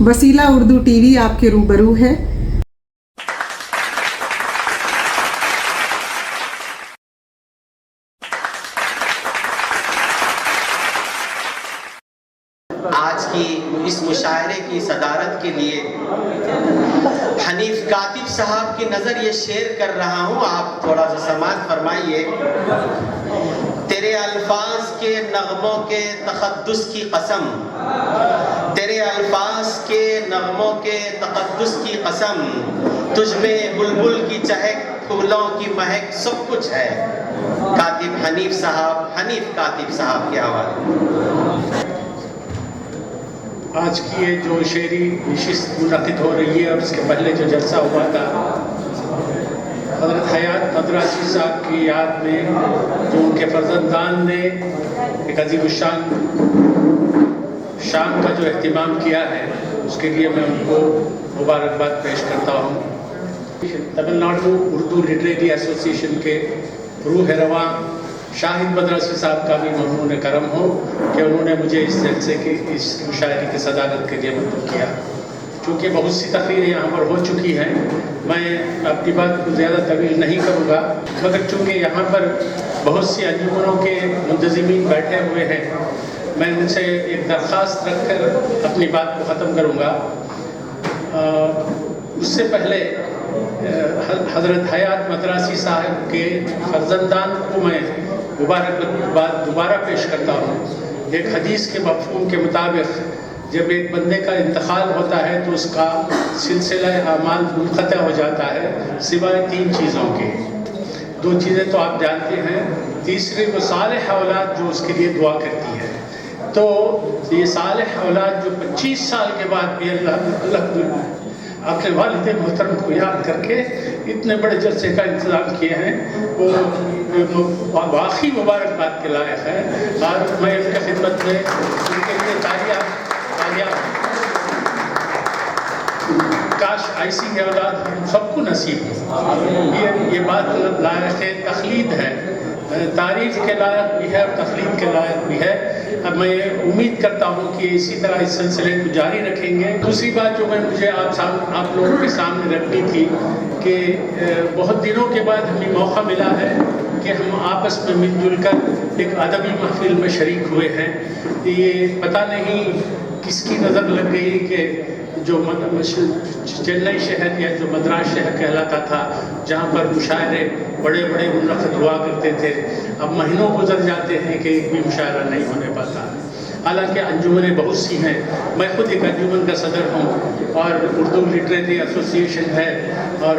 वसीला उर्दू टीवी आपके रूबरू है। आज की इस मुशायरे की सदारत के लिए हनीफ कातिब साहब की नज़र ये शेर कर रहा हूँ, आप थोड़ा सा समाअत फरमाइए। तेरे अल्फाज के नगमों के तक़द्दुस की कसम, तेरे अल्फाज के नगमों के तक़द्दुस की कसम, तुझ में बुलबुल की चहक, फूलों की महक, सब कुछ है। कातिब हनीफ साहब, हनीफ कातिब साहब के हवाले। आज की ये जो शेरी नशिस्त मुनक़िद हो रही है और उसके पहले जो जलसा हुआ था, हज़रत हयात मदरासी साहब की याद में जो उनके फर्जंदान ने एक अज़ीमुश्शान शाम का जो एहतिमाम किया है, उसके लिए मैं उनको मुबारकबाद पेश करता हूँ। तमिलनाडु उर्दू लिटरेरी एसोसिएशन के रूह रवां शाहिद मदरासी साहब का भी ममनून करम हो कि उन्होंने मुझे इस जलसे की, इस मुशायरे की सदारत के लिए मंतूब किया। चूँकि बहुत सी तकरीरें यहाँ पर हो चुकी हैं, मैं अपनी बात को ज़्यादा तवील नहीं करूँगा, मगर चूँकि यहाँ पर बहुत सी अंजुमनों के मुंतज़िमीन बैठे हुए हैं, मैं उनसे एक दरख्वास्त रख कर अपनी बात को ख़त्म करूँगा। उससे पहले हज़रत हयात मदरासी साहब के फर्जंदान को मैं मुबारकबाद दोबारा पेश करता हूँ। एक हदीस के मफ़हूम के मुताबिक जब एक बंदे का इंतकाल होता है तो उसका सिलसिला अमाल मुनक़ता हो जाता है, सिवाय 3 चीज़ों के। 2 चीज़ें तो आप जानते हैं, तीसरी वो सालेह औलाद जो उसके लिए दुआ करती है। तो ये सालेह औलाद जो 25 साल के बाद भी अल्लाह अपने वालिद मोहतरम को याद करके इतने बड़े जलसे का इंतज़ाम किए हैं, वो वाकई मुबारकबाद के लायक है। और मैं उनके खिदमत में उनके लिए तालियां काश ऐसी औलाद हम सबको नसीब हो। ये बात लायक तखलीद है, तारीफ़ के लायक भी है और तखलीद के लायक भी है। अब मैं उम्मीद करता हूँ कि इसी तरह इस सिलसिले को जारी रखेंगे। दूसरी बात जो मुझे आप लोगों के सामने रखनी थी कि बहुत दिनों के बाद हमें मौका मिला है कि हम आपस में मिलजुल कर एक अदबी महफिल में शरीक हुए हैं। ये पता नहीं किसकी नज़र लग गई कि जो चेन्नई शहर या जो मद्रास शहर कहलाता था, जहाँ पर मुशायरे बड़े बड़े मुनक़िद हुआ करते थे, अब महीनों गुजर जाते हैं कि एक भी मुशायरा नहीं होने पाता। हालांकि अंजुमनें बहुत सी हैं, मैं खुद एक अंजुमन का सदर हूँ और उर्दू लिटरेरी एसोसिएशन है। और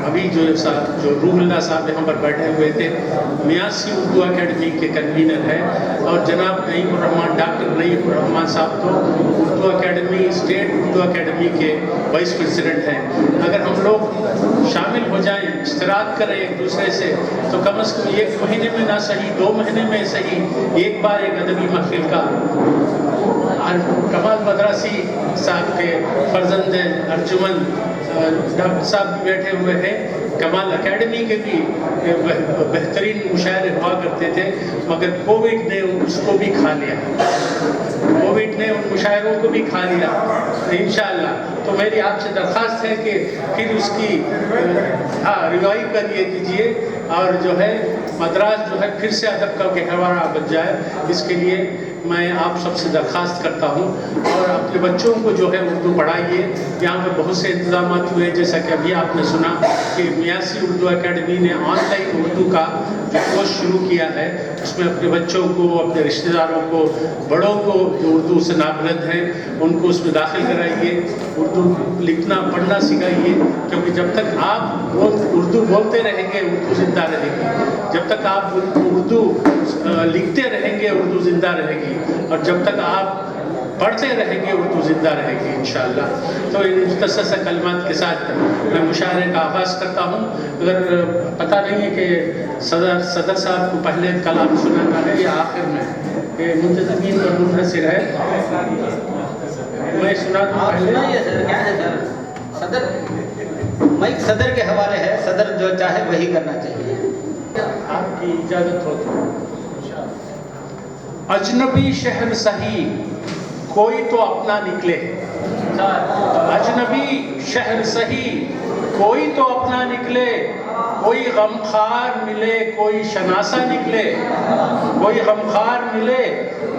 अभी जो रूहुल्लाह साहब यहाँ पर बैठे हुए थे, मियासी उर्दू अकेडमी के कन्वीनर है, और जनाब नईमुर्रहमान, डॉक्टर नईमुर्रहमान साहब तो Urdu academy, state Urdu academy के वाइस प्रेसिडेंट हैं। अगर हम लोग शामिल हो जाएं, इश्तराक करें एक दूसरे से, तो कम से कम 1 महीने में ना सही 2 महीने में सही एक बार एक अदबी महफिल का। कमाल मदरासी साहब के फर्जंद अर्जुमन डॉक्टर साहब भी बैठे हुए हैं। कमाल अकेडमी के भी बेहतरीन मुशायरे हुआ करते थे, मगर कोविड ने उसको भी खा लिया, कोविड ने उन मुशायरों को भी खा लिया। इंशाअल्लाह तो मेरी आपसे दरख्वास्त है कि फिर उसकी रिवाइव करिए कीजिए, और जो है मद्रास जो है फिर से अदब का गहवारा बन जाए, इसके लिए मैं आप सबसे दरख्वास्त करता हूँ। और अपने बच्चों को जो है उर्दू पढ़ाइए। यहाँ पर बहुत से इंतजाम हुए, जैसा कि अभी आपने सुना कि मियासी उर्दू अकेडमी ने ऑनलाइन उर्दू का जो कोर्स शुरू किया है, उसमें अपने बच्चों को, अपने रिश्तेदारों को, बड़ों को जो उर्दू से नाबलद हैं उनको उसमें दाखिल कराइए, उर्दू लिखना पढ़ना सिखाइए, क्योंकि जब तक आप उर्दू बोलते रहेंगे उर्दू ज़िंदा रहेगी, जब तक आप उर्दू लिखते रहेंगे उर्दू ज़िंदा रहेगी, और जब तक आप पढ़ते रहेंगे उर्दू ज़िंदा रहेगी इंशाअल्लाह। तो इन मुख्तसर से कलमात के साथ मैं मुशायरे का आगाज़ करता हूँ। अगर पता नहीं है कि सदर साहब को पहले कलाम सुनाना है या आखिर में, कि मुंतज़िमीन पर मुनहसर है, मैं सुना दूँ पहले। क्या है सर, सदर माइक सदर के हवाले है, सदर जो चाहे वही करना चाहिए। आपकी इजाज़त हो तो। अजनबी शहर सही कोई तो अपना निकले, अजनबी शहर सही कोई तो अपना निकले, कोई गमखार मिले कोई शनासा निकले, कोई गमखार मिले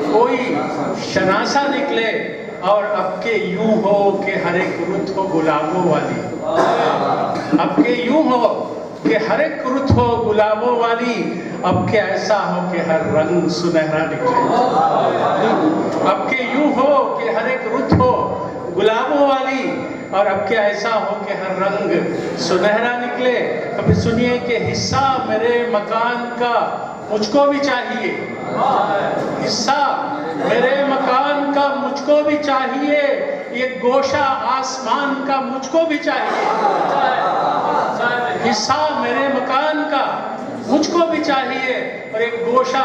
कोई शनासा निकले, और अब के यूं हो कि हर एक रुत हो गुलाबों वाली, अब के यूं हो कि हर एक रुत हो गुलाबों वाली, अब के ऐसा हो कि हर रंग सुनहरा निकले, अब के यूं हो कि हर एक रुत हो गुलाबों वाली, और अब के ऐसा हो कि हर रंग सुनहरा निकले। कभी सुनिए कि हिस्सा मेरे मकान का मुझको भी चाहिए, हिस्सा मेरे मकान का मुझको भी चाहिए, ये गोशा आसमान का मुझको भी चाहिए, हिस्सा मेरे मकान का मुझको भी चाहिए, और एक गोशा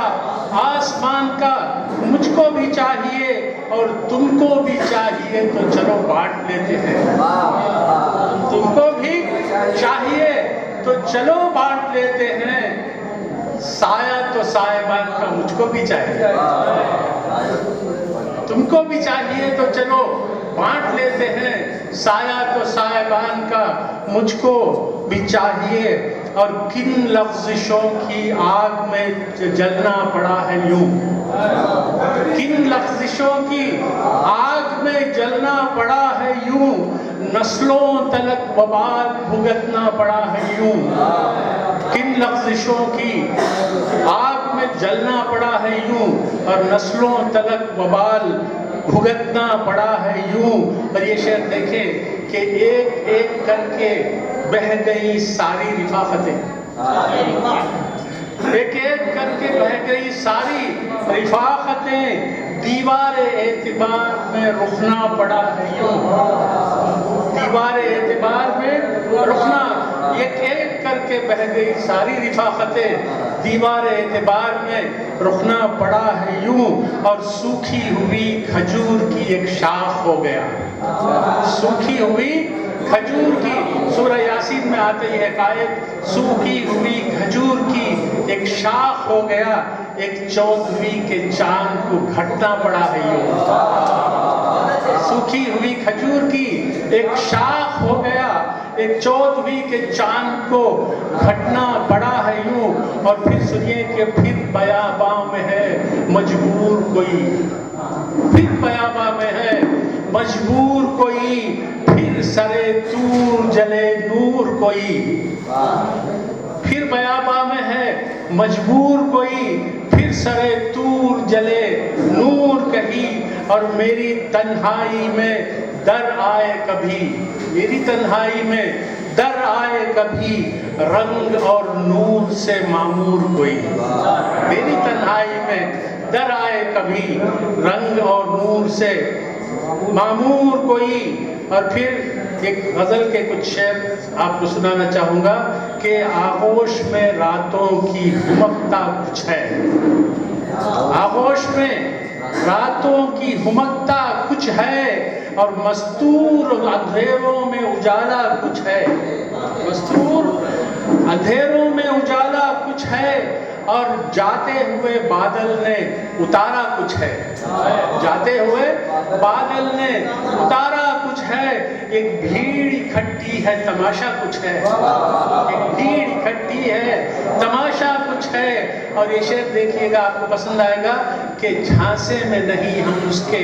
आसमान का मुझको भी चाहिए, और तुमको भी चाहिए तो चलो बांट लेते हैं, तुमको भी चाहिए तो चलो बांट लेते हैं, साया तो साहिबान का मुझको भी चाहिए, तुमको भी चाहिए तो चलो बांट लेते हैं, साया तो साहिबान का मुझको भी चाहिए, और किन लफ्ज़िशों की आग में जलना पड़ा है यूं, किन लफ्ज़िशों की आग में जलना पड़ा है यूं, नस्लों तलक वबाल भुगतना पड़ा है यूं, किन लफ्ज़िशों की आग में जलना पड़ा है यूं, और नस्लों तलक वबाल भुगतना पड़ा है यूं। और ये शेर देखें कि एक एक करके बह गई सारी रिफाकतें, एक एक करके बह गई सारी रिफाकतें, दीवार एतबार में रुकना पड़ा है यूं, दीवार एतबार में रुकना, एक एक करके बह गई सारी रिफाकतें, दीवार एतबार में रुकना पड़ा है यूं, और सूखी हुई खजूर की एक शाख हो गया, सूखी हुई खजूर की, सूरह यासीन में आते ही एक आयत, सूखी हुई खजूर की एक शाख हो गया, एक चौदहवीं के चांद को घटना पड़ा है यूं, सूखी हुई खजूर की एक शाख हो गया, एक चौदहवीं के चांद को घटना पड़ा है यूं। और फिर सुनिए कि फिर बयाबा में है मजबूर कोई, फिर बयाबा में है मजबूर कोई, फिर सरे तूर जले नूर कोई, फिर बयाबा में है मजबूर कोई, फिर सरे तूर जले नूर कहीं, और मेरी तन्हाई में दर आए कभी, मेरी तन्हाई में दर आए कभी, रंग और नूर से मामूर कोई, मेरी तन्हाई में दर आए कभी, रंग और नूर से मामूर कोई। और फिर एक गज़ल के कुछ शेर आपको सुनाना चाहूँगा कि आगोश में रातों की हुमकता कुछ है, आगोश में रातों की हुमकता कुछ है, और मस्तूर अंधेरों में उजाला कुछ है, मस्तूर अंधेरों में उजाला कुछ है, और जाते हुए बादल ने उतारा कुछ है, जाते हुए बादल ने उतारा कुछ है, एक भीड़ इकट्ठी है तमाशा कुछ है, एक भीड़ इकट्ठी है तमाशा कुछ है। और ये शेर देखिएगा आपको पसंद आएगा कि झांसे में नहीं हम उसके,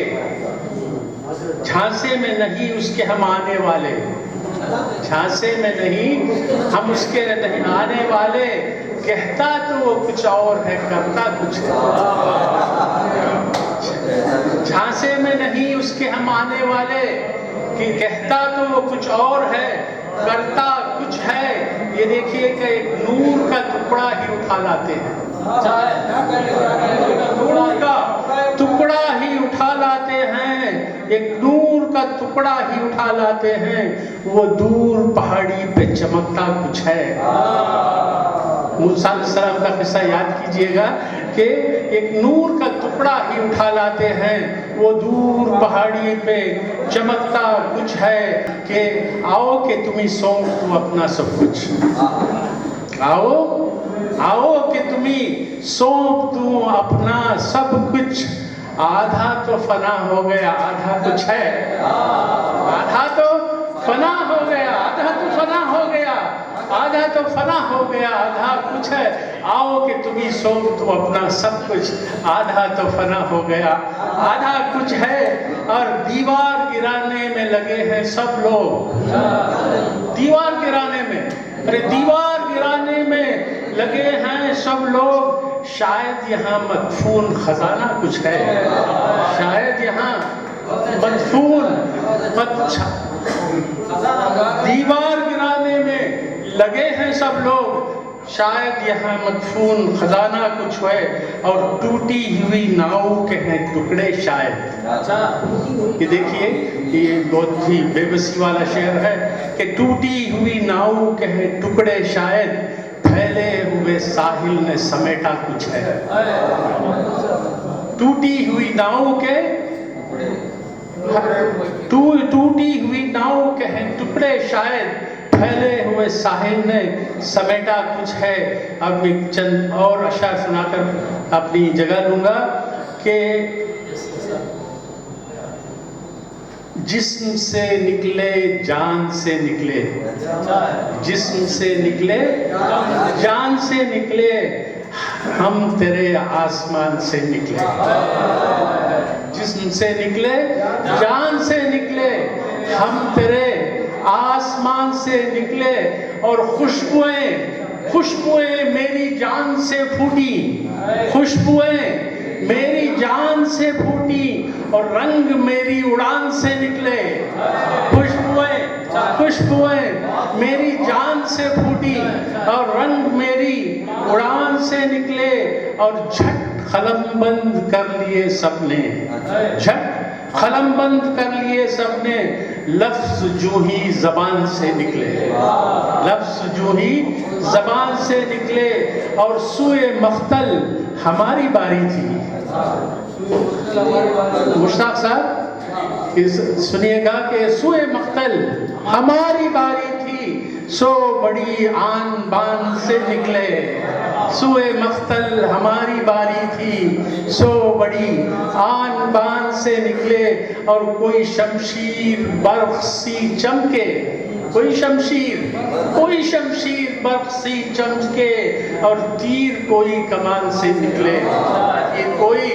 झांसे में नहीं उसके हम आने वाले, झांसे में नहीं हम उसके नहीं आने वाले, कहता तो वो कुछ और है करता कुछ है, झांसे में नहीं उसके हम आने वाले, कि कहता तो वो कुछ और है करता कुछ है। ये देखिए कि एक नूर का टुकड़ा ही उठा लाते हैं, नूर का टुकड़ा ही उठा लाते हैं, एक नूर का टुकड़ा ही उठा लाते हैं, वो दूर पहाड़ी पे चमकता कुछ है। मूसा अलैहिस्सलाम का किस्सा याद कीजिएगा कि एक नूर का टुकड़ा ही उठा लाते हैं, वो दूर पहाड़ी पे चमकता कुछ है, कि आओ कि तुम्हें सौंप दूं अपना सब कुछ, आओ आओ कि तुम्हें सौंप दूं अपना सब कुछ, آدھا تو فنا ہو گیا آدھا کچھ ہے، آدھا تو فنا ہو گیا آدھا تو فنا ہو گیا، آدھا تو فنا ہو گیا آدھا کچھ ہے، آؤ کہ تمہیں سونپ دو اپنا سب کچھ، آدھا تو فنا ہو گیا آدھا کچھ ہے، اور دیوار گرانے میں لگے ہیں سب لوگ، دیوار گرانے میں، ارے دیوار گرانے میں لگے ہیں سب لوگ، شاید یہاں مدفون خزانہ کچھ ہے، شاید یہاں مدفون دیوار گرانے میں لگے ہیں سب لوگ، شاید یہاں مدفون خزانہ کچھ ہے، اور ٹوٹی ہوئی ناؤ کے ہیں ٹکڑے شاید۔ یہ دیکھیے یہ بہت ہی بے بسی والا شعر ہے کہ ٹوٹی ہوئی ناؤ کے ہیں ٹکڑے شاید، پھیلے ہوئے ساحل نے سمیٹا کچھ ہے، ٹوٹی ہوئی ناؤ کے ٹوٹی ہوئی ناؤ کے ہیں ٹکڑے شاید، پھیلے ہوئے ساحل نے سمیٹا کچھ ہے۔ اب ایک چند اور اشعار سنا کر اپنی جگہ لوں گا کہ جسم سے نکلے جان سے نکلے، جسم سے نکلے جان سے نکلے، ہم تیرے آسمان سے نکلے، جسم سے نکلے جان سے نکلے، ہم تیرے آسمان سے نکلے، اور خوشبوئیں میری جان سے پھوٹی، خوشبوئیں میری جان سے پھوٹی، اور رنگ میری اڑان سے نکلے، خوشبوئیں میری جان سے پھوٹی، اور رنگ میری اڑان سے نکلے، اور جھٹ قلم بند کر لیے سب نے، جھٹ قلم بند کر لیے سب نے، لفظ جو ہی زبان سے نکلے، لفظ جو ہی زبان سے نکلے، اور سوئے مقتل ہماری باری تھی۔ مشتاق صاحب سنیے گا کہ سوئے مقتل ہماری باری تھی، سو بڑی آن بان سے نکلے، سوئے مقتل ہماری باری تھی، سو بڑی آن بان سے نکلے، اور کوئی شمشیر برق سی چمکے، کوئی شمشیر برق سی چمکے، اور تیر کوئی کمان سے نکلے، یہ کوئی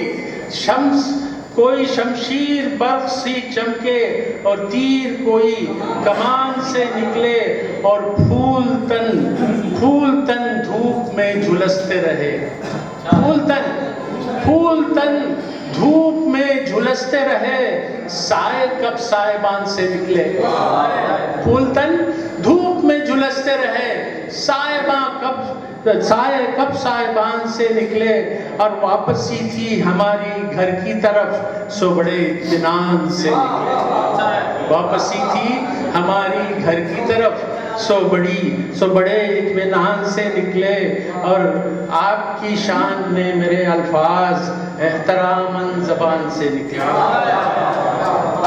شمشیر برق سی چمکے، اور تیر کوئی کمان سے نکلے، اور پھول تن دھوپ میں جھلستے رہے، پھول تن دھوپ میں جھلستے رہے، سائے کب سائبان سے نکلے، پھول تن دھوپ میں جھلستے رہے، سائے کب سائبان سے نکلے، اور واپسی تھی ہماری گھر کی طرف، سو بڑے اطمینان سے نکلے، واپسی تھی ہماری گھر کی طرف، سو بڑے اطمینان سے نکلے، اور آپ کی شان میں میرے الفاظ احتراماً زبان سے نکلے،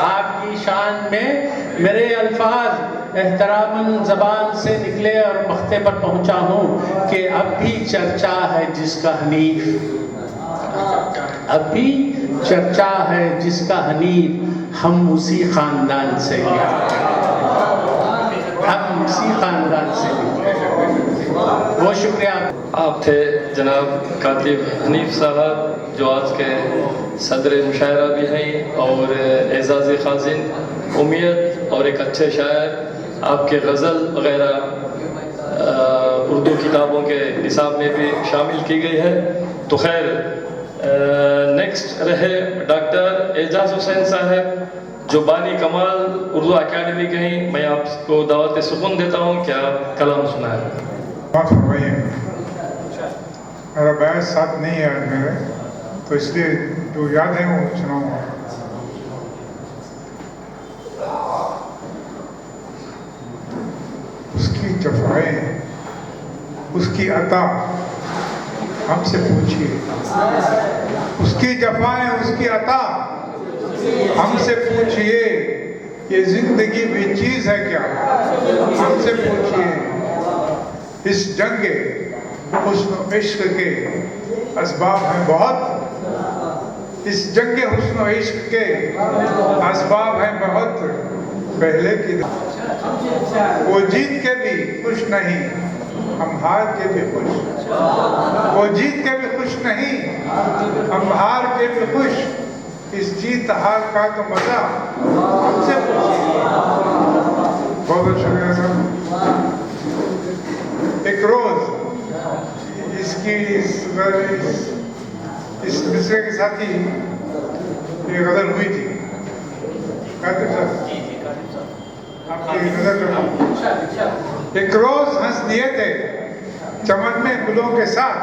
آپ کی شان میں میرے الفاظ احتراماً زبان سے نکلے، اور مقطع پر پہنچا ہوں کہ اب بھی چرچا ہے جس کا حنیف، اب بھی چرچا ہے جس کا حنیف، ہم اسی خاندان سے ہیں، ہم اسی خاندان سے ہیں۔ بہت شکریہ۔ آپ تھے جناب کاتب حنیف صاحب، جو آج کے صدر مشاعرہ بھی ہیں اور اعزاز خازن، امید اور ایک اچھے شاعر، آپ کے غزل وغیرہ اردو کتابوں کے نصاب میں بھی شامل کی گئی ہے۔ تو خیر، نیکسٹ رہے ڈاکٹر اعجاز حسین صاحب، جو بانی کمال اردو اکیڈمی کے ہیں۔ میں آپ کو دعوت سکون دیتا ہوں کہ آپ کلام سنائیں۔ بات فرمائیے، میرا بیان ساتھ نہیں ہے آج میرے، تو اس لیے جو یاد ہے وہ سناؤں گا۔ اس کی جفائیں، اس کی عطا ہم سے پوچھئے، اس کی جفائیں، اس کی عطا ہم سے پوچھئے، یہ زندگی بھی چیز ہے کیا، ہم سے پوچھئے، اس جنگ حسن و عشق کے اسباب ہیں بہت، इस जंग हुस्न व इश्क के असबाब हैं बहुत पहले की। वो जीत के भी खुश नहीं, हम हार के भी खुश। वो जीत के भी खुश नहीं, हम हार के भी खुश। इस जीत हार का तो मजा हमसे पूछिए। बहुत बहुत शुक्रिया साहब। एक रोज इसकी इस मिसरे के साथ ही ये गजल हुई थी। कातिब साहब आपकी नजर रखो। एक रोज हंस दिए थे चमन में गुलों के साथ।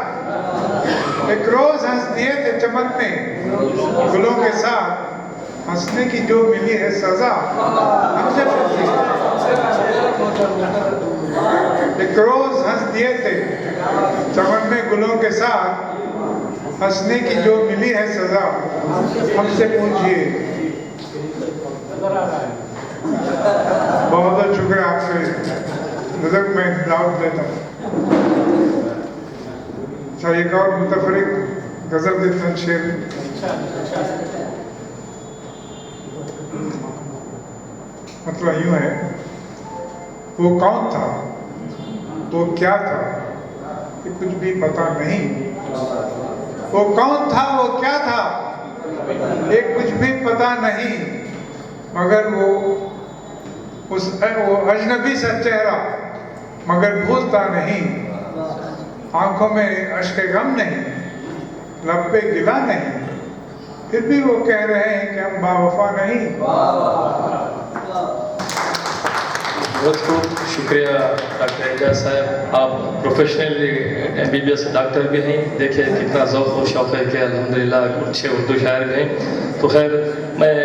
एक रोज हंस दिए थे चमन में गुलों के साथ। हंसने की जो मिली है सजा हमसे पूछिए। एक रोज हंस दिए थे चमन में गुलों के साथ। हंसने की जो मिली है सजा हमसे पूछिए। बहुत बहुत शुक्रिया आपसे नजर में दावत देता हूँ। अच्छा एक और मुतफरिक गजल देता हूँ शेर। मतलब यूं है, वो कौन था, वो क्या था, ये कुछ भी पता नहीं। वो कौन था, वो क्या था, ये कुछ भी पता नहीं। मगर वो अजनबी सा चेहरा मगर भूलता नहीं। आंखों में अश्क गम नहीं, लब पे गिला नहीं, फिर भी वो कह रहे हैं कि हम बावफा नहीं। बहुत खूब शुक्रिया डॉक्टर एजाज साहब। आप प्रोफेशनली MBBS डॉक्टर भी हैं। देखिए कितना ज़ौक़ और शौक़ है कि अल्हम्दुलिल्लाह अच्छे उर्दू शायर भी हैं। तो खैर मैं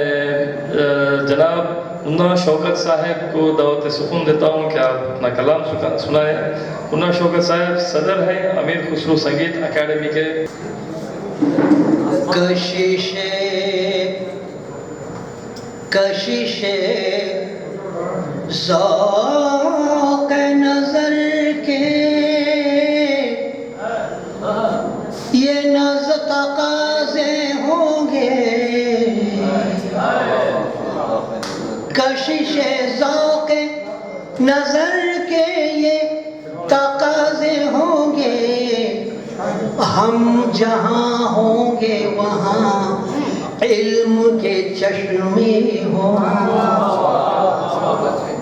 जनाब मुन्ना शौकत साहब को दावत सुकून देता हूँ कि आप अपना कलाम सुनाएं। मुन्ना शौकत साहब सदर हैं अमीर खुसरो संगीत अकेडमी के। कशिशे ज़ौक़ नज़र के ये नज़ तक़ाज़े होंगे। कशिशे ज़ौक़ नज़र के ये तक़ाज़े होंगे। हम जहाँ होंगे वहाँ इल्म के चश्मे होंगे।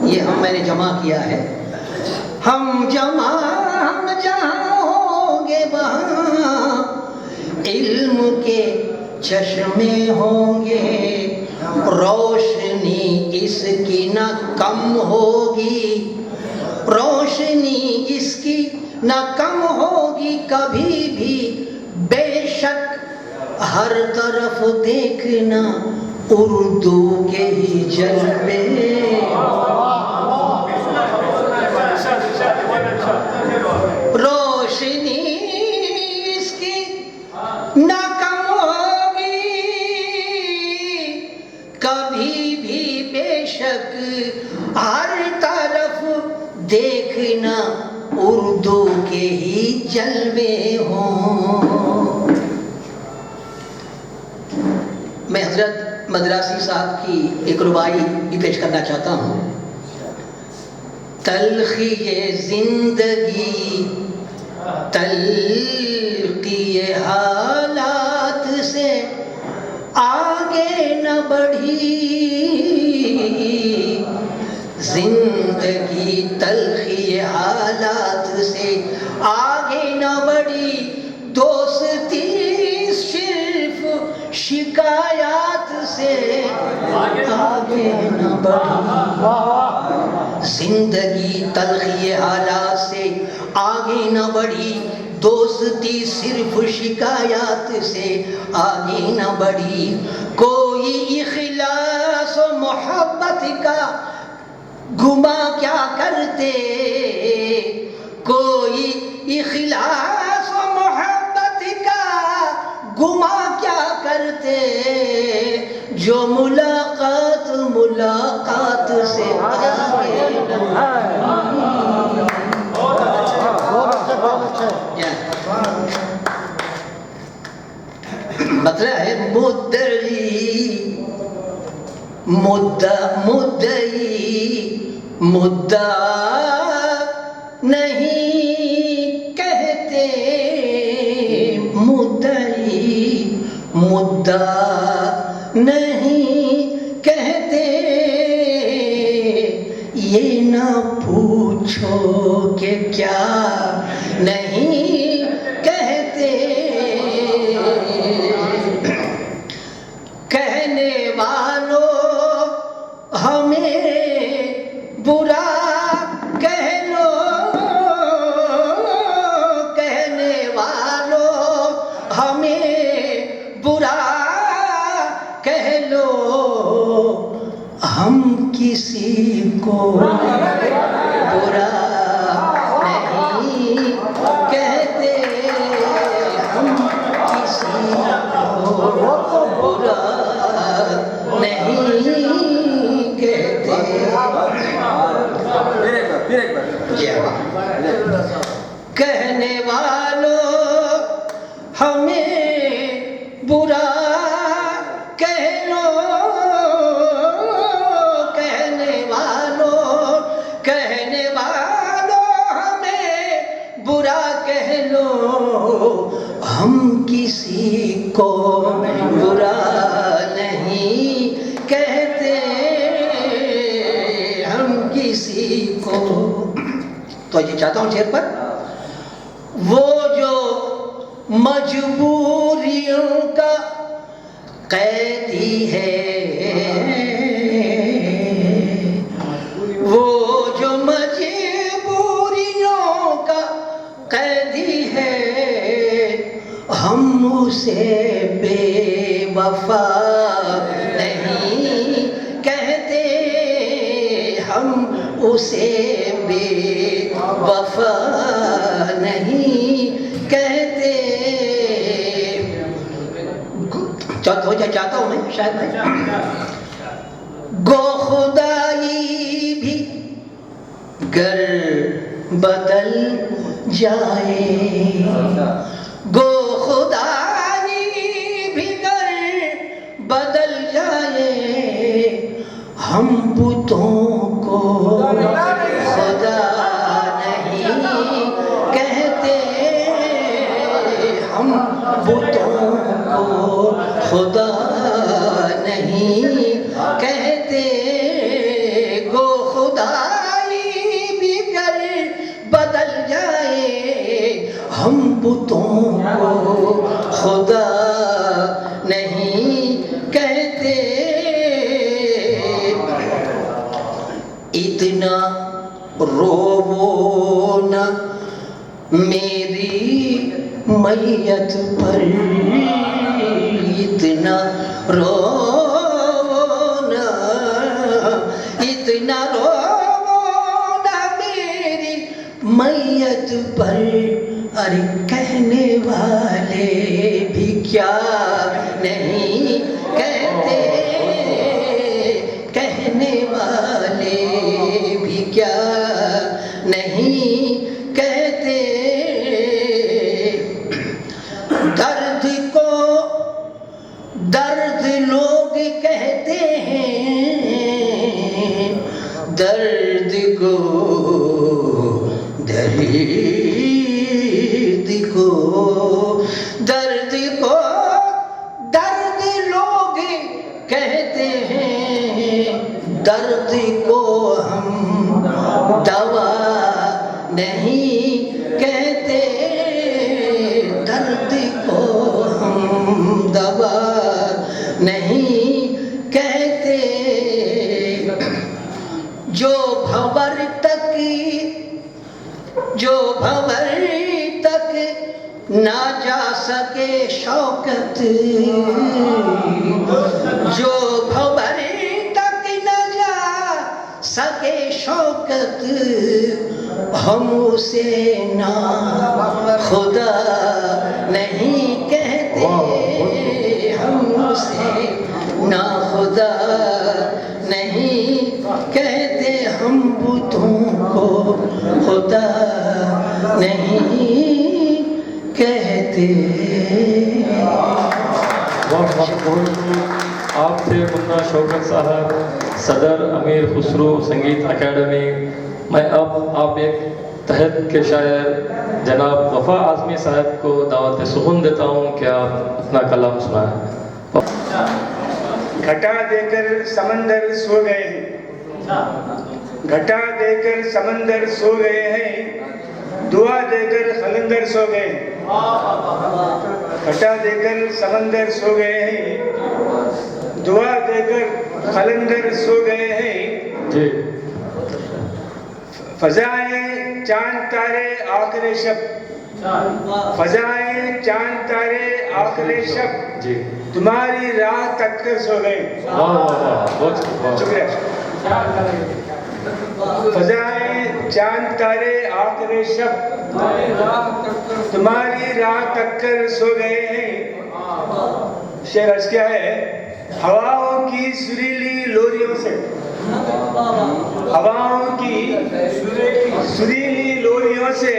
ये मैंने जमा किया है। हम जहाँ होंगे वहाँ इल्म के चश्मे होंगे। रोशनी इसकी न कम होगी, रोशनी इसकी न कम होगी कभी भी। बेशक हर तरफ देखना उर्दू के ही जलवे। रोशनी इसकी न कम होगी कभी भी। बेशक हर तरफ देखना उर्दू के ही जलवे हों। मैं हजरत मदरासी साहब की एक रुबाई भी पेश करना चाहता हूँ। तल्खी ये जिंदगी तल्खी ये हालात से आगे न बढ़ी। जिंदगी तल्खी ये हालात से आगे न बढ़ी। दोस्ती सिर्फ शिकायत से आगे न बढ़ी। जिंदगी तल्खी हालात से आगे न बढ़ी। दोस्ती सिर्फ शिकायत से आगे न बढ़ी। कोई इखलास और मोहब्बत का गुमा क्या करते। कोई इखलास और मोहब्बत का गुमा क्या करते। जो मुलाकात से आगे मतलब है मुद्दत مدعا نہیں کہتے، مدعا نہیں کہتے، یہ نہ پوچھو کہ کیا نہیں کہتے، کہنے والوں ہمیں برا کہہ لو، کہنے والوں ہمیں برا کہہ لو، ہم کسی کو برا نہیں کہتے، ہم کسی کو برا نہیں کہتے۔ کہنے والوں ہمیں برا کہہ لو، کہنے والوں ہمیں برا کہہ لو، ہم کسی کو برا نہیں کہتے، ہم کسی کو۔ تو یہ چاہتا ہوں شعر پر، وہ جو مجبوریوں کا قیدی ہے، وہ جو مجبوریوں کا قیدی ہے، ہم اسے بے وفا نہیں کہتے، ہم اسے بے وفا نہیں کہتے۔ چاہتا ہوں میں شاید میں، گو خدائی بھی گر بدل جائے، گو خدائی بھی گر بدل جائے، ہم بتوں کو خدا نہیں کہتے، ہم بتوں کو خدا نہیں کہتے، گو خدائی بھی گر بدل جائے، ہم بتوں کو خدا نہیں کہتے۔ اتنا روو نہ میری میت پر، اتنا رونا، اتنا رونا میری میت پر، ارے کہنے والے بھی کیا نہیں کہتے، کہنے والے بھی کیا نہیں کہتے، درد کو درد لوگ کہتے ہیں، درد کو درد کو درد کو درد لوگ کہتے ہیں، درد کو ہم دوا نہیں کہتے، درد کو ہم دوا نہیں کہتے، جو بھور تک نہ جا سکے شوکت، جو بھور تک نہ جا سکے شوکت، ہم اسے نہ خدا نہیں کہتے، ہم اسے نہ خدا نہیں کہتے، ہم بتوں کو خدا نہیں کہتے۔ بہت بہت آپ تھے منا شوکت صاحب، صدر امیر خسرو سنگیت اکیڈمی۔ میں اب آپ ایک تحت کے شاعر جناب وفا اعظمی صاحب کو دعوت سخن دیتا ہوں کہ آپ اپنا کلام سنائیں۔ گھٹا دے کر سمندر سو گئے ہیں، گھٹا دے کر سمندر سو گئے ہیں، دعا دے کر خلندر سو گئے ہیں، گھٹا دے کر سمندر سو گئے ہیں، دعا دے کر خلندر سو گئے ہیں۔ جی فضائیں چاند تارے آخر شب، فضائیں چاند تارے آخر شب، جی تمہاری راہ تک کر سو گئے۔ واہ واہ واہ، بہت واہ۔ شکریہ۔ فضائیں چاند تارے آخر شب، تمہاری راہ تک کر سو گئے ہیں۔ شعر عرض کیا ہے، ہواؤں کی سریلی لوریوں سے، ہواؤں کی سریلی لوریوں سے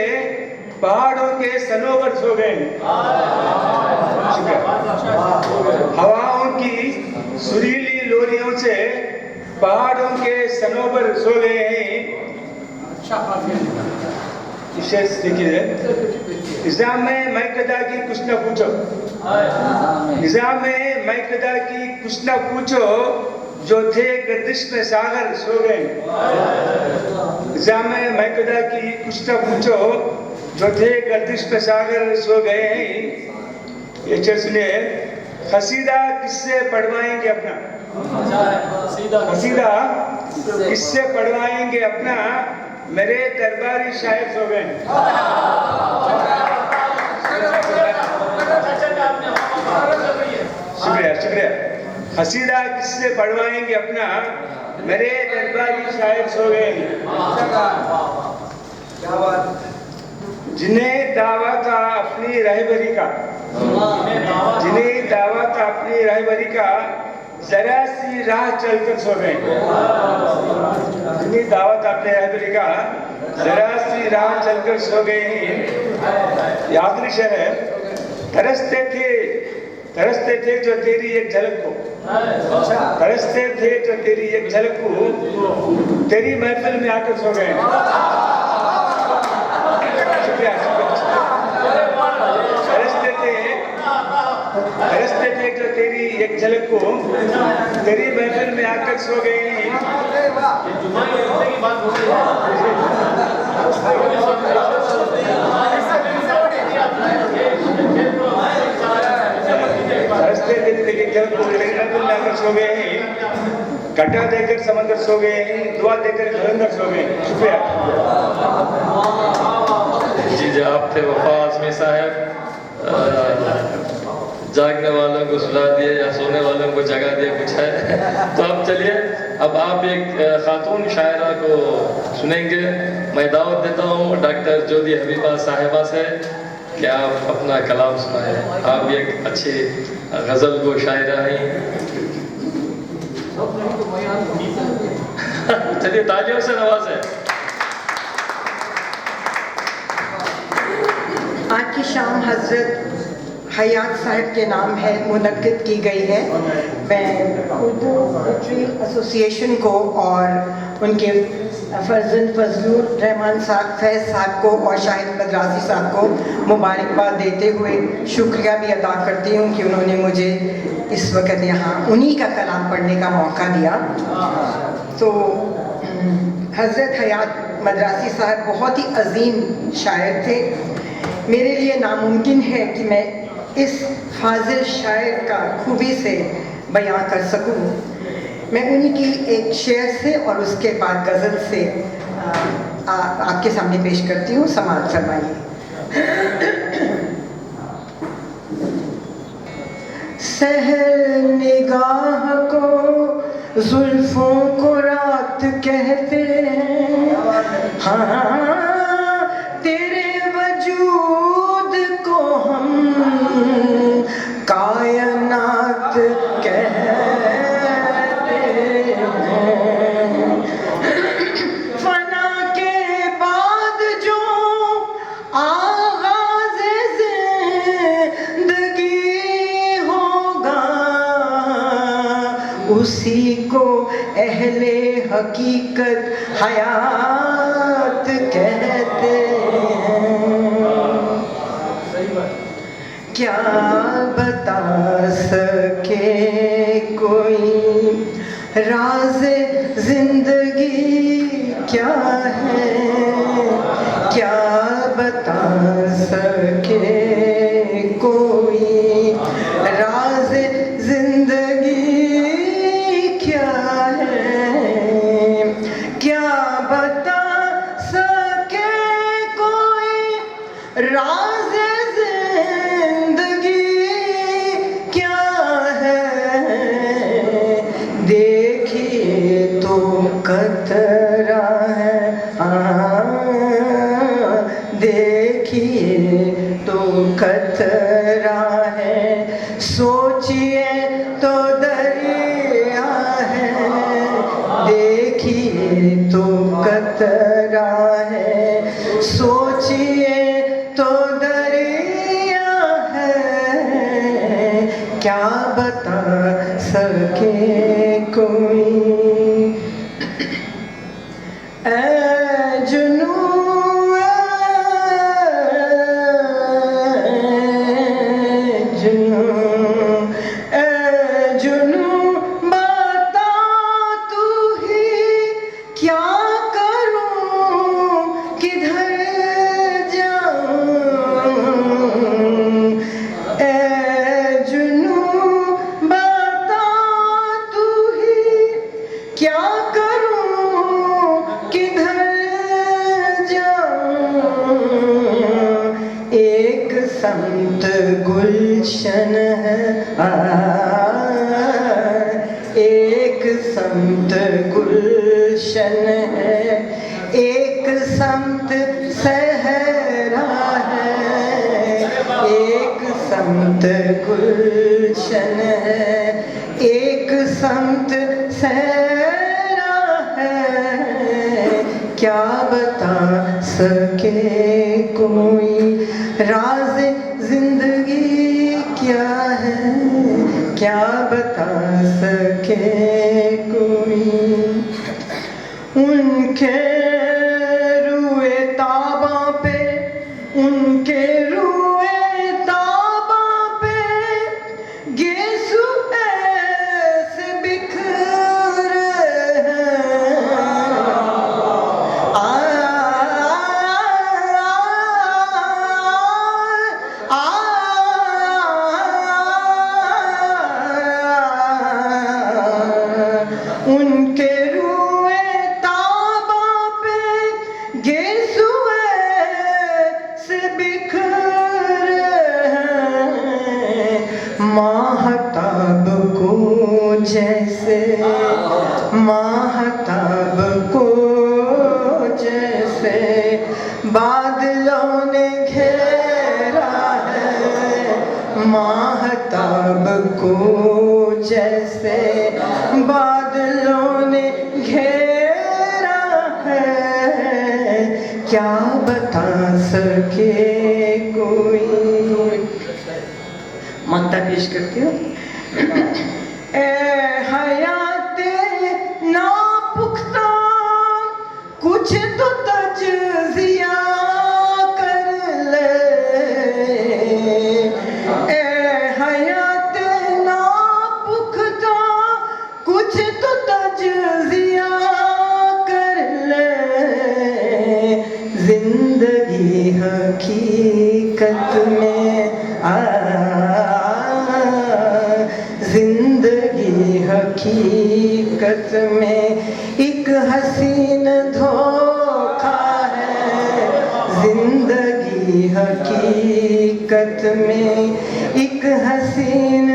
پہاڑوں کے سنوبر سو گئے ہیں۔ ہواؤں کی سریلی لوریوں سے پہاڑوں کے سنوبر سو گئے ہیں۔ دیکھیے، نظام میں میکدہ کی کچھ نہ پوچھو، نظام میں میکدہ کی کچھ نہ پوچھو، جو تھے گردش میں ساغر سو گئے۔ نظام میں میکدہ کی کچھ نہ پوچھو، جو تھے گردش میں ساغر سو گئے ہیں۔ یہ چیز سنیے، قصیدہ کس سے پڑھوائیں گے اپنا، قصیدہ کس سے پڑھوائیں گے اپنا، میرے درباری شاعر سو گئے۔ شکریہ شکریہ۔ قصیدہ کس سے پڑھوائیں گے اپنا، میرے درباری شاعر سو گئے۔ جنہیں دعویٰ تھا اپنی رہبری کا، جنہیں دعویٰ تھا اپنی رہبری کا، ذرا سی راہ چل کر سو گئے۔ جنہیں دعویٰ تھا اپنی رہبری کا، ذرا سی راہ چل کر سو گئے ہیں۔ یہ آخری شعر ہے، ترستے تھے جو تیری ایک جھلک کو، ترستے تھے جو تیری ایک جھلک کو، تیری محفل میں آ کر سو گئے۔ شکریہ ترستے تھے جو تیری ایک جھلک کو، تیری محفل میں آ کر سو گئے ہیں۔ سو گئے ہیں، گھٹا دے کر سمندر سو گئے ہیں، دعا دے کر خلندر سو گئے ہیں۔ شکریہ۔ جی جی، آپ تھے وفا اعظمی صاحب۔ جاگنے والوں کو سلا دیے یا سونے والوں کو جگہ دیے کچھ ہے، تو اب چلیے، اب آپ ایک خاتون شاعرہ کو سنیں گے۔ میں دعوت دیتا ہوں ڈاکٹر جودی حبیبہ صاحبہ سے کہ آپ اپنا کلام سنائیں۔ آپ بھی ایک اچھی غزل گو شاعرہ ہیں۔ چلیے تالیوں سے نوازیں۔ آج کی شام حضرت حیات صاحب کے نام ہے منعقد کی گئی ہے۔ میں اردو لٹری ایسوسی ایشن کو اور ان کے فرزند فضل الرحمان صاحب فیض صاحب کو اور شاہد مدراسی صاحب کو مبارکباد دیتے ہوئے شکریہ بھی ادا کرتی ہوں کہ انہوں نے مجھے اس وقت یہاں انہی کا کلام پڑھنے کا موقع دیا۔ تو حضرت حیات مدراسی صاحب بہت ہی عظیم شاعر تھے۔ میرے لیے ناممکن ہے کہ میں اس فاضل شاعر کا خوبی سے بیان کر سکوں۔ میں انہی کی ایک شعر سے اور اس کے بعد غزل سے آپ کے سامنے پیش کرتی ہوں، سماعت فرمائیے۔ سحر نگاہ کو زلفوں کو رات کہتے ہیں، ہاں تیرے وجود کو ہم کائنات کہتے ہیں۔ فنا کے بعد جو آغاز زندگی ہوگا، اہل حقیقت حیات کہتے ہیں. کیا بتا سکے کوئی راز زندگی کیا ہے, کیا بتا سکے کوئی راز زندگی کیا ہے, کیا بتا سکے کوئی راز زندگی کیا ہے. دیکھیے تو قطرہ ہے, دیکھیے تو قطرہ ہے, سوچیے تو دریا ہے. دیکھیے تو قطرہ ہے, سوچیے تو دریا ہے. کیا بتا سکے کوئی اے جنوں, اے جنوں, اے جنوں بتا تو ہی کیا کروں کدھر جاؤں. اے جنوں بتا تو ہی کیا کروں کدھر جاؤں. ایک سمت گلشن ہے, ایک سمت گلشن ہے, ایک سمت صحرا ہے. ایک سمت گلشن ہے, ایک سمت صحرا ہے. کیا بتا سکے کوئی راز زندگی کیا ہے, کیا بتا سکے کوئی. ان کے روئے تاباں پہ, ان کے روئے تاباں پہ گیسو ایسے بکھرے ہیں. ان کے روئے تاباں پہ گیسو ایسے بکھرے ہیں. ماہتاب کو جیسے, ماہتاب کو جیسے بادلوں نے گھیرا ہے. ماہتاب کو جیسے بادلوں نے گھیرا ہے. کیا بتا سکے کوئی. مانتا پیش کرتی ہوں. اے حیات ناپختہ کچھ تو تجزیہ کر لے. اے حیات ناپختہ کچھ تو تجزیہ کر لے. زندگی حقیقت میں زندگی حقیقت میں ایک حسین دھوکہ ہے. زندگی حقیقت میں ایک حسین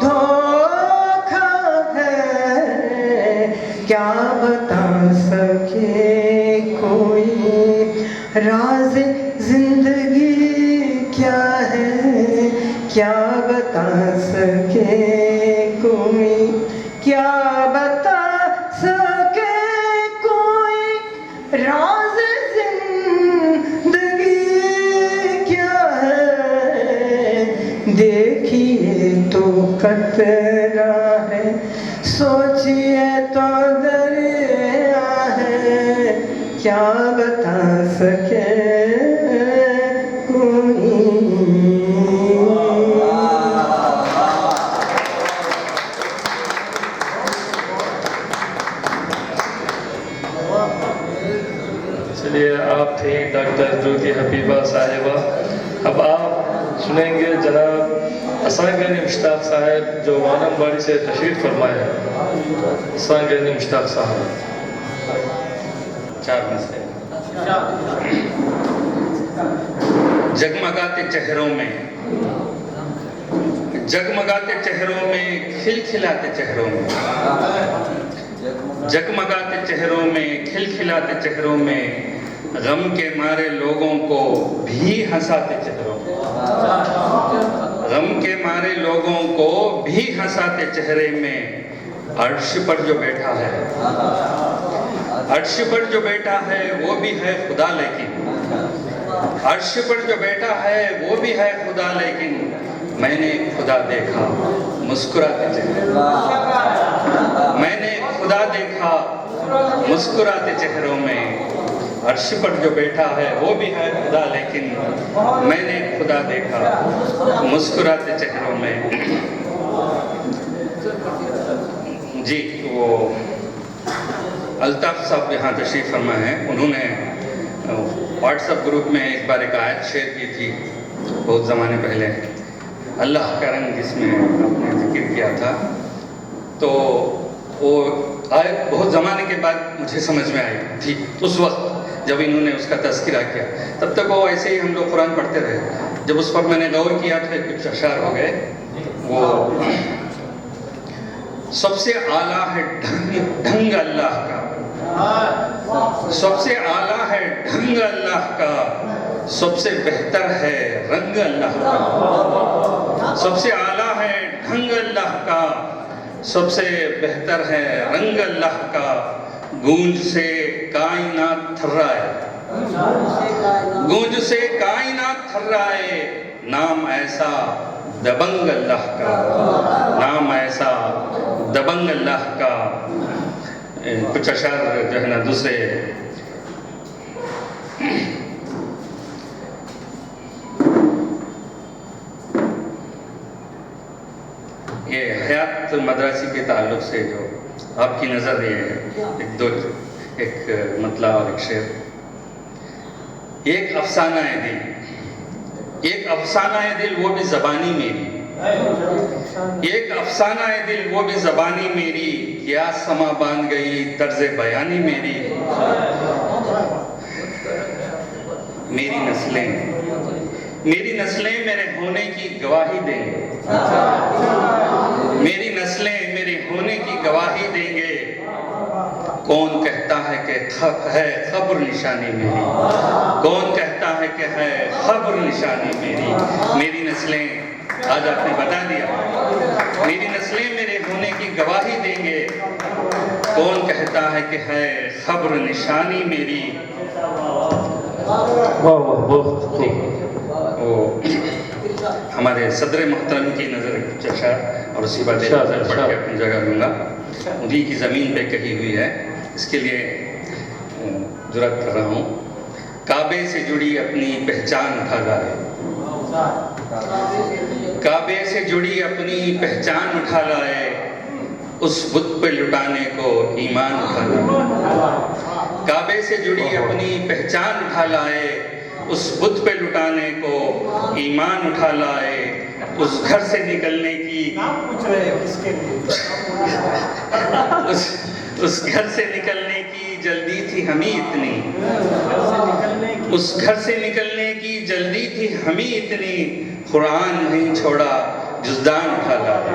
دھوکہ ہے. کیا بتا سکے کوئی راز زندگی کیا ہے, کیا بتا سکے کوئی, کیا بتا سکے کوئی راز زندگی کیا ہے. دیکھیے تو قطرہ ہے, سوچیے تو کیا بتا سکے کوئی. چلیے آپ تھیں ڈاکٹر جوتی حبیبہ صاحبہ. اب آپ سنیں گے جناب حسن غنی مشتاق صاحب جو وانم باڑی سے تشریف فرمائے ہیں. حسن غنی مشتاق صاحب. 4 مسئلے. جگمگاتے چہروں میں جگمگاتے چہروں میں کھلکھلاتے چہروں میں جگمگاتے چہروں میں کھلکھلاتے چہروں میں غم کے مارے لوگوں کو بھی ہنساتے چہروں میں غم کے مارے لوگوں کو بھی ہنساتے چہرے میں عرش پر جو بیٹھا ہے عرش پر جو بیٹا ہے وہ بھی ہے خدا لیکن عرش پر جو بیٹا ہے وہ بھی ہے خدا لیکن میں نے خدا دیکھا مسکراتے چہرے میں نے خدا دیکھا مسکراتے چہروں میں عرش پر جو بیٹھا ہے وہ بھی ہے خدا لیکن میں نے خدا دیکھا مسکراتے چہروں میں. جی وہ الطاف صاحب یہاں تشریف فرما ہیں. انہوں نے واٹس ایپ گروپ میں ایک بار ایک آیت شیئر کی تھی بہت زمانے پہلے. اللہ کا رنگ جس میں آپ نے ذکر کیا تھا تو وہ آیت بہت زمانے کے بعد مجھے سمجھ میں آئی تھی. اس وقت جب انہوں نے اس کا تذکرہ کیا تب تک وہ ایسے ہی ہم لوگ قرآن پڑھتے رہے. جب اس پر میں نے غور کیا تو کچھ اشعار ہو گئے. وہ سب سے اعلیٰ ہے ڈھنگ اللہ کا سب سے اعلیٰ ہے ڈھنگ اللہ کا سب سے بہتر ہے رنگ اللہ کا سب سے اعلیٰ ہے ڈھنگ اللہ کا سب سے بہتر ہے رنگ اللہ کا گونج سے کائنات تھرائے گونج سے کائنات تھرائے نام ایسا دبنگ اللہ کا نام ایسا دبنگ اللہ کا. کچھ اشعار جو ہے نا دوسرے یہ حیات مدراسی کے تعلق سے جو آپ کی نظر یہ ایک مطلع اور ایک شعر. ایک افسانہ ہے دل ایک افسانہ ہے دل وہ بھی زبانی میری ایک افسانہ ہے دل وہ بھی زبانی میری کیا سما باندھ گئی طرز بیانی میری. میری نسلیں میرے ہونے کی گواہی دیں گے میری نسلیں میرے ہونے کی گواہی دیں گے. کون کہتا ہے کہ ہے خبر نشانی میری کون کہتا ہے کہ ہے خبر نشانی میری. میری نسلیں آج آپ نے بتا دیا میری نسلیں میرے ہونے کی گواہی دیں گے. کون کہتا ہے کہ ہے خبر نشانی میری. ہمارے صدر محترم کی نظر کچھ اشعار اور اسی بات نظر پڑھ کے اپنی جگہ لوں گا. انہی کی زمین پہ کہی ہوئی ہے اس کے لیے جرات کر رہا ہوں. کعبے سے جڑی اپنی پہچان اٹھا لائے کعبے سے جڑی اپنی پہچان اٹھا لائے اس بت پہ لٹانے کو ایمان اٹھا لائے کعبے سے جڑی اپنی پہچان اٹھا لائے اس بت پہ لٹانے کو ایمان اٹھا لائے. اس گھر سے نکلنے کی اس گھر سے نکلنے کی جلدی تھی ہمیں اتنی اس گھر سے نکلنے کی جلدی تھی ہمیں اتنی قرآن نہیں چھوڑا جزدان اٹھا لائے.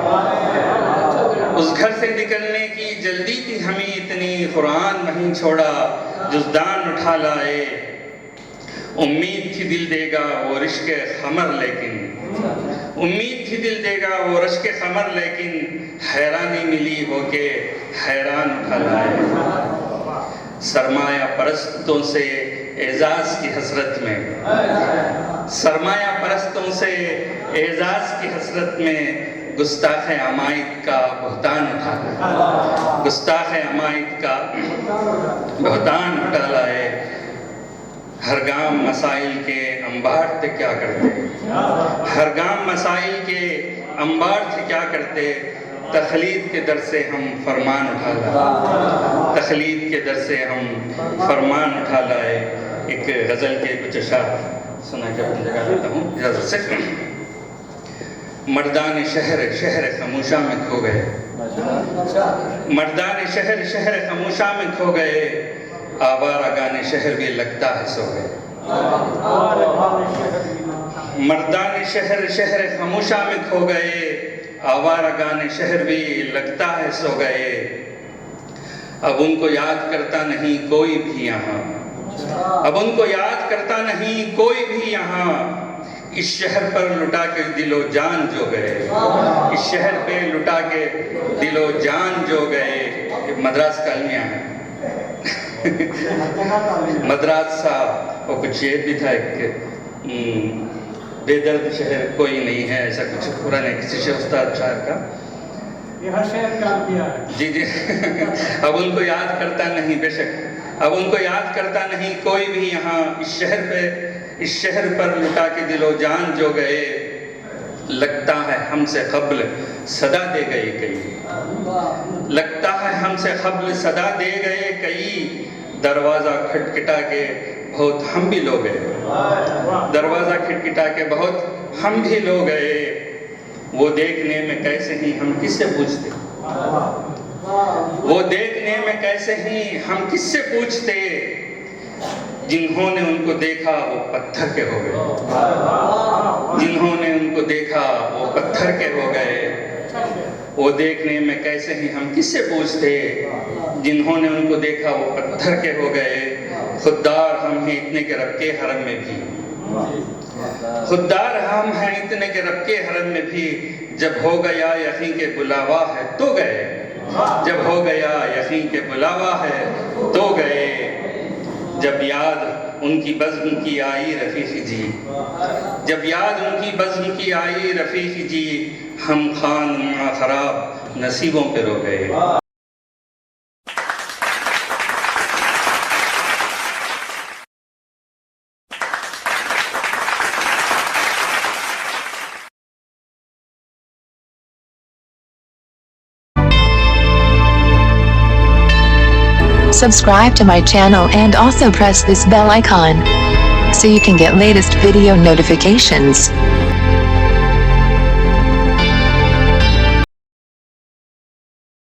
اس گھر سے نکلنے کی جلدی تھی ہمیں اتنی قرآن نہیں چھوڑا جزدان اٹھا لائے. امید تھی دل دے گا وہ رشک خمر لیکن امید تھی دل دے گا وہ رشک خمر لیکن حیرانی ملی ہو کے حیران اٹھا لائے. سرمایہ پرستوں سے اعزاز کی حسرت میں سرمایہ پرستوں سے اعزاز کی حسرت میں گستاخ عمائد کا بہتان اٹھا لائے گستاخ عمائد کا बहतान उठा लाए, हर गाम मसाइल के अंबार थे क्या करते, हर गाम मसाइल के अंबार थे क्या करते, तखलीद के दर से हम फरमान उठा लाए, तखलीद के दर से हम फरमान उठा लाए। एक गज़ल के कुछ अशार सुना के अपनी जगह लेता हूँ इजाज़त से। मर्दान शहर शहर खमोशा में खो गए, मर्दान शहर शहर खमोशा में खो गए, आवारा गाने शहर भी लगता है सो गए। मर्दान शहर शहर खमोशा में खो गए, आवारा गाने शहर भी लगता है सो गए। अब उनको याद करता नहीं कोई भी यहाँ, अब उनको याद करता नहीं कोई भी यहाँ, इस शहर पर लुटा के दिलो जान जो गए, इस शहर पे लुटा के दिलो जान जो गए। मद्रास कालमिया है मद्रास साहब, और कुछ शेर भी था एक, बेदर्द शहर कोई नहीं है, ऐसा कुछ पुराने किसी से उस्ताद शायर का, जी जी अब उनको याद करता नहीं, बेशक अब उनको याद करता नहीं कोई भी यहाँ, इस शहर पे इस शहर पर लुटा के दिलो जान जो गए। लगता है हमसे क़ब्ल सदा दे गए कई, लगता है हमसे क़ब्ल सदा दे गए कई, दरवाज़ा खटखटा के बहुत हम भी लो गए, दरवाज़ा खटखटा के बहुत हम भी लो गए। वो देखने में कैसे ही हम किससे पूछते, वो देखने में कैसे ही हम किससे पूछते, जिन्होंने उनको देखा वो पत्थर के हो गए, जिन्होंने उनको देखा वो पत्थर के हो गए। वो देखने में कैसे ही हम किससे पूछते, जिन्होंने उनको देखा वो पत्थर के हो गए। खुददार हम हैं इतने के रब के हरम में भी, खुददार हम हैं इतने के रब के हरम में भी, जब हो गया यकीन के बुलावा है तो गए, जब हो गया यकीन के बुलावा है तो गए। जब याद उनकी बज़्म की आई रफ़ीक़ी जी, जब याद उनकी बज़्म की आई रफ़ीक़ी जी, हम खान खराब नसीबों पे रो गए। Subscribe to my channel and also press this bell icon so you can get latest video notifications.